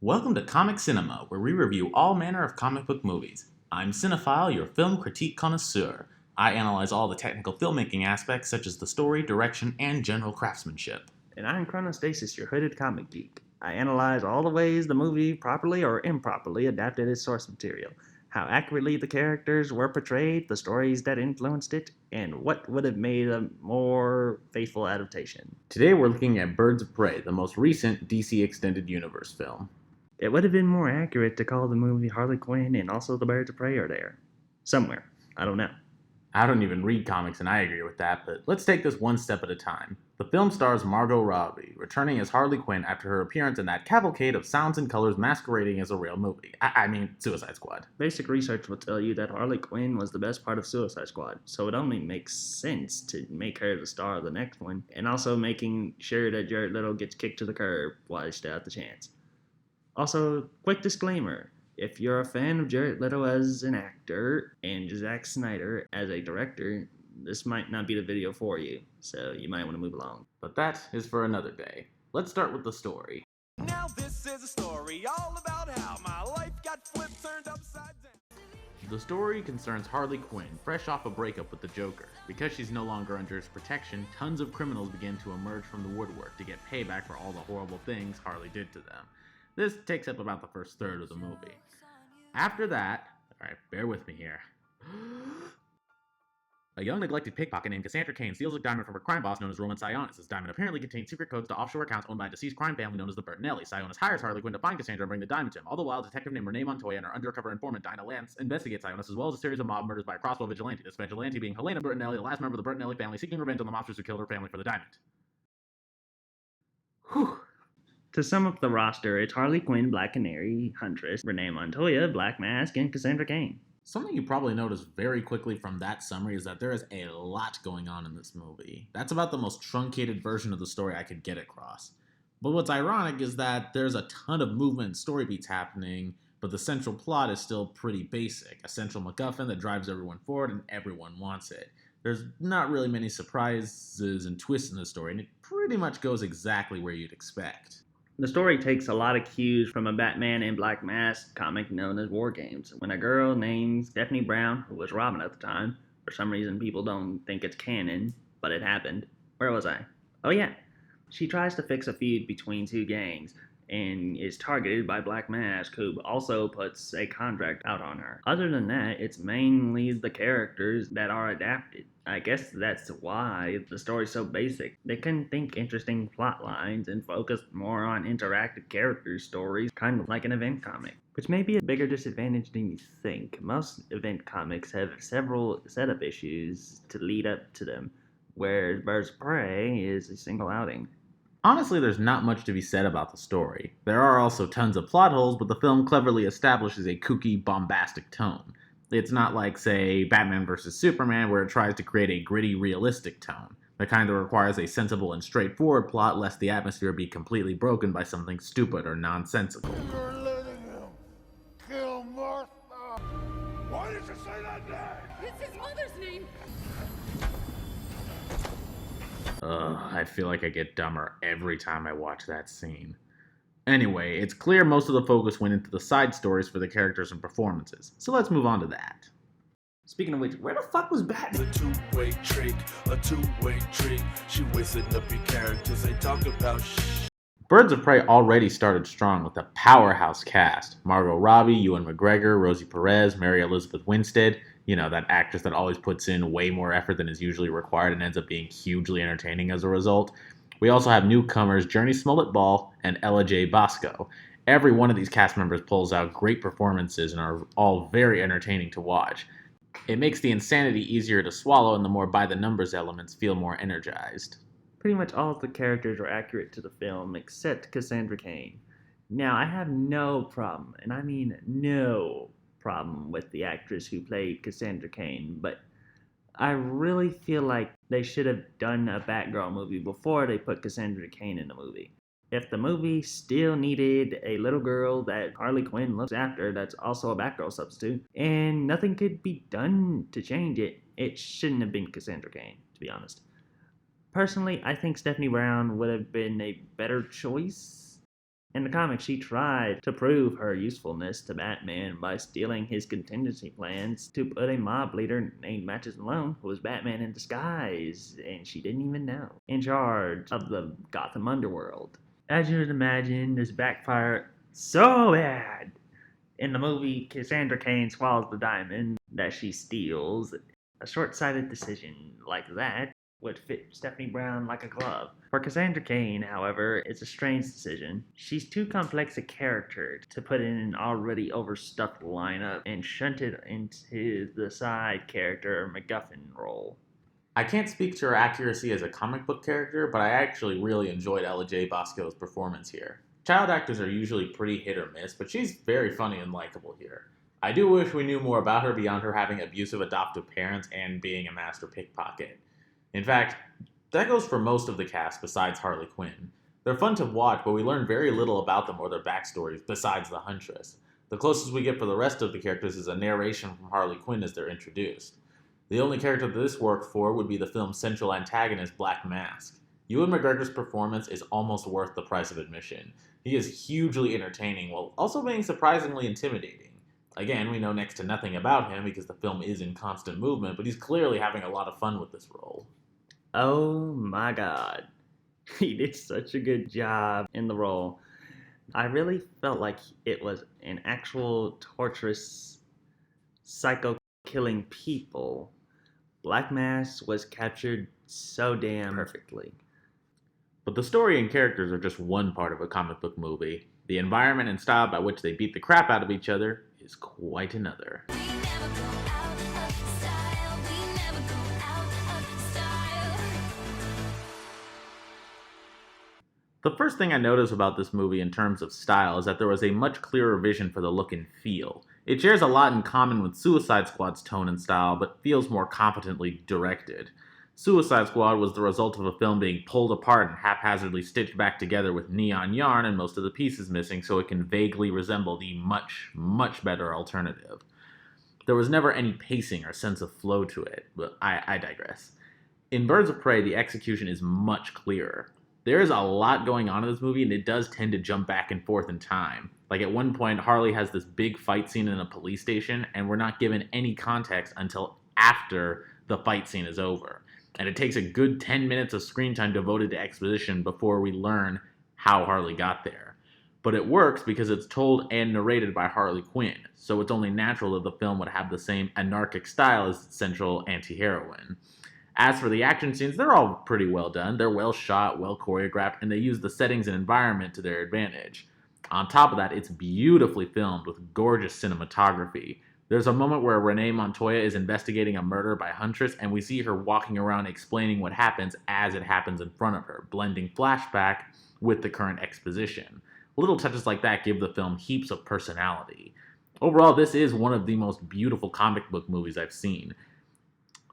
Welcome to Comic Cinema, where we review all manner of comic book movies. I'm Cinephile, your film critique connoisseur. I analyze all the technical filmmaking aspects such as the story, direction, and general craftsmanship. And I'm Chronostasis, your hooded comic geek. I analyze all the ways the movie properly or improperly adapted its source material, how accurately the characters were portrayed, the stories that influenced it, and what would have made a more faithful adaptation. Today we're looking at Birds of Prey, the most recent DC Extended Universe film. It would have been more accurate to call the movie Harley Quinn and also the Birds of Prey are there. Somewhere. I don't know. I don't even read comics and I agree with that, but let's take this one step at a time. The film stars Margot Robbie, returning as Harley Quinn after her appearance in that cavalcade of sounds and colors masquerading as a real movie. I mean, Suicide Squad. Basic research will tell you that Harley Quinn was the best part of Suicide Squad, so it only makes sense to make her the star of the next one, and also making sure that Jared Leto gets kicked to the curb while he still has the chance. Also, quick disclaimer, if you're a fan of Jared Leto as an actor and Zack Snyder as a director, this might not be the video for you, so you might want to move along. But that is for another day. Let's start with the story. Now this is a story all about how my life got flipped, turned upside down. The story concerns Harley Quinn, fresh off a breakup with the Joker. Because she's no longer under his protection, tons of criminals begin to emerge from the woodwork to get payback for all the horrible things Harley did to them. This takes up about the first third of the movie. After that, alright, bear with me here. A young neglected pickpocket named Cassandra Cain steals a diamond from her crime boss known as Roman Sionis. This diamond apparently contains secret codes to offshore accounts owned by a deceased crime family known as the Bertinelli. Sionis hires Harley Quinn to find Cassandra and bring the diamond to him. All the while, a detective named Renee Montoya and her undercover informant Dinah Lance investigate Sionis, as well as a series of mob murders by a crossbow vigilante. This vigilante being Helena Bertinelli, the last member of the Bertinelli family, seeking revenge on the mobsters who killed her family for the diamond. Whew. To sum up the roster, it's Harley Quinn, Black Canary, Huntress, Renee Montoya, Black Mask, and Cassandra Cain. Something you probably noticed very quickly from that summary is that there is a lot going on in this movie. That's about the most truncated version of the story I could get across. But what's ironic is that there's a ton of movement and story beats happening, but the central plot is still pretty basic. A central MacGuffin that drives everyone forward and everyone wants it. There's not really many surprises and twists in the story, and it pretty much goes exactly where you'd expect. The story takes a lot of cues from a Batman and Black Mask comic known as War Games. When a girl named Stephanie Brown, who was Robin at the time, for some reason people don't think it's canon, but it happened. Where was I? Oh yeah. She tries to fix a feud between two gangs and is targeted by Black Mask, who also puts a contract out on her. Other than that, it's mainly the characters that are adapted. I guess that's why the story's so basic. They couldn't think interesting plot lines and focused more on interactive character stories, kind of like an event comic. Which may be a bigger disadvantage than you think. Most event comics have several setup issues to lead up to them, whereas Birds of Prey is a single outing. Honestly, there's not much to be said about the story. There are also tons of plot holes, but the film cleverly establishes a kooky, bombastic tone. It's not like, say, Batman vs. Superman, where it tries to create a gritty, realistic tone. That kind of requires a sensible and straightforward plot, lest the atmosphere be completely broken by something stupid or nonsensical. You're letting him kill Martha. Why did you say that name? It's his mother's name. I feel like I get dumber every time I watch that scene. Anyway, it's clear most of the focus went into the side stories for the characters and performances, so let's move on to that. Speaking of which, where the fuck was Batman? A two-way trick. She wasting up your characters. They talk about Birds of Prey already started strong with a powerhouse cast. Margot Robbie, Ewan McGregor, Rosie Perez, Mary Elizabeth Winstead. You know, that actress that always puts in way more effort than is usually required and ends up being hugely entertaining as a result. We also have newcomers Journey Smollett-Ball and Ella J. Bosco. Every one of these cast members pulls out great performances and are all very entertaining to watch. It makes the insanity easier to swallow and the more by-the-numbers elements feel more energized. Pretty much all of the characters are accurate to the film except Cassandra Cain. Now, I have no problem, and I mean no problem with the actress who played Cassandra Cain, but I really feel like they should have done a Batgirl movie before they put Cassandra Cain in the movie. If the movie still needed a little girl that Harley Quinn looks after that's also a Batgirl substitute, and nothing could be done to change it, it shouldn't have been Cassandra Cain, to be honest. Personally, I think Stephanie Brown would have been a better choice In the comics, she tried to prove her usefulness to Batman by stealing his contingency plans to put a mob leader named Matches Malone, who was Batman in disguise, and she didn't even know, in charge of the Gotham underworld. As you would imagine, this backfired so bad. In the movie, Cassandra Cain swallows the diamond that she steals. A short-sighted decision like that would fit Stephanie Brown like a glove. For Cassandra Cain, however, it's a strange decision. She's too complex a character to put in an already overstuffed lineup and shunt it into the side character or MacGuffin role. I can't speak to her accuracy as a comic book character, but I actually really enjoyed Ella J. Bosco's performance here. Child actors are usually pretty hit or miss, but she's very funny and likable here. I do wish we knew more about her beyond her having abusive adoptive parents and being a master pickpocket. In fact, that goes for most of the cast besides Harley Quinn. They're fun to watch, but we learn very little about them or their backstories besides the Huntress. The closest we get for the rest of the characters is a narration from Harley Quinn as they're introduced. The only character that this worked for would be the film's central antagonist, Black Mask. Ewan McGregor's performance is almost worth the price of admission. He is hugely entertaining while also being surprisingly intimidating. Again, we know next to nothing about him because the film is in constant movement, but he's clearly having a lot of fun with this role. Oh my god. He did such a good job in the role. I really felt like it was an actual torturous psycho killing people. Black Mass was captured so damn perfectly. But the story and characters are just one part of a comic book movie. The environment and style by which they beat the crap out of each other is quite another. The first thing I noticed about this movie in terms of style is that there was a much clearer vision for the look and feel. It shares a lot in common with Suicide Squad's tone and style, but feels more competently directed. Suicide Squad was the result of a film being pulled apart and haphazardly stitched back together with neon yarn and most of the pieces missing so it can vaguely resemble the much, much better alternative. There was never any pacing or sense of flow to it, but I digress. In Birds of Prey, the execution is much clearer. There is a lot going on in this movie, and it does tend to jump back and forth in time. Like at one point, Harley has this big fight scene in a police station, and we're not given any context until after the fight scene is over. And it takes a good 10 minutes of screen time devoted to exposition before we learn how Harley got there. But it works because it's told and narrated by Harley Quinn, so it's only natural that the film would have the same anarchic style as its central anti-heroine. As for the action scenes, they're all pretty well done. They're well shot, well choreographed, and they use the settings and environment to their advantage. On top of that, it's beautifully filmed with gorgeous cinematography. There's a moment where Renee Montoya is investigating a murder by Huntress, and we see her walking around explaining what happens as it happens in front of her, blending flashback with the current exposition. Little touches like that give the film heaps of personality. Overall, this is one of the most beautiful comic book movies I've seen.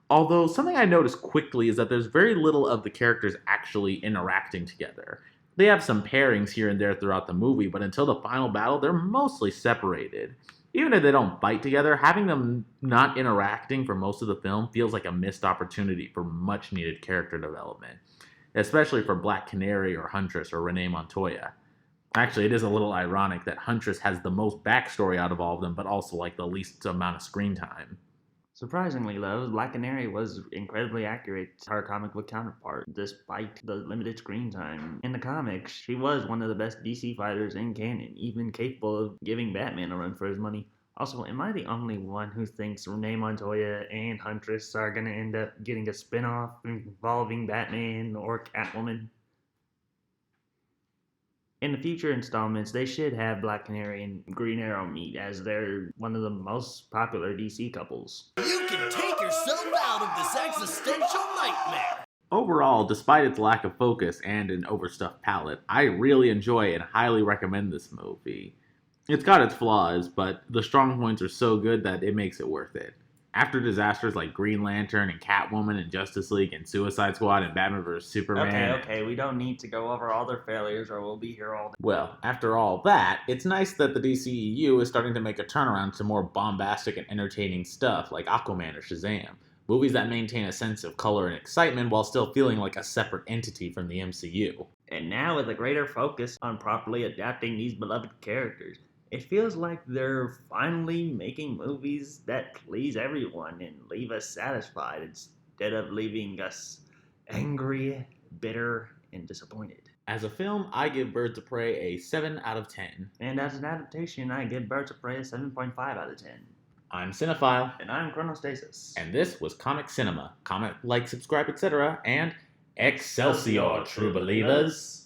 Although, something I noticed quickly is that there's very little of the characters actually interacting together. They have some pairings here and there throughout the movie, but until the final battle, they're mostly separated. Even if they don't fight together, having them not interacting for most of the film feels like a missed opportunity for much needed character development, especially for Black Canary or Huntress or Renee Montoya. Actually, it is a little ironic that Huntress has the most backstory out of all of them, but also like the least amount of screen time. Surprisingly, though, Black Canary was incredibly accurate to her comic book counterpart, despite the limited screen time. In the comics, she was one of the best DC fighters in canon, even capable of giving Batman a run for his money. Also, am I the only one who thinks Renee Montoya and Huntress are going to end up getting a spin-off involving Batman or Catwoman? In the future installments, they should have Black Canary and Green Arrow meet, as they're one of the most popular DC couples. You can take yourself out of this existential nightmare! Overall, despite its lack of focus and an overstuffed palette, I really enjoy and highly recommend this movie. It's got its flaws, but the strong points are so good that it makes it worth it. After disasters like Green Lantern and Catwoman and Justice League and Suicide Squad and Batman vs. Superman... Okay, we don't need to go over all their failures or we'll be here all day. Well, after all that, it's nice that the DCEU is starting to make a turnaround to more bombastic and entertaining stuff like Aquaman or Shazam. Movies that maintain a sense of color and excitement while still feeling like a separate entity from the MCU. And now, with a greater focus on properly adapting these beloved characters, it feels like they're finally making movies that please everyone and leave us satisfied instead of leaving us angry, bitter, and disappointed. As a film, I give Birds of Prey a 7 out of 10. And as an adaptation, I give Birds of Prey a 7.5 out of 10. I'm Cinephile, And I'm Chronostasis. and this was Comic Cinema. Comment, like, subscribe, etc. And Excelsior, true believers!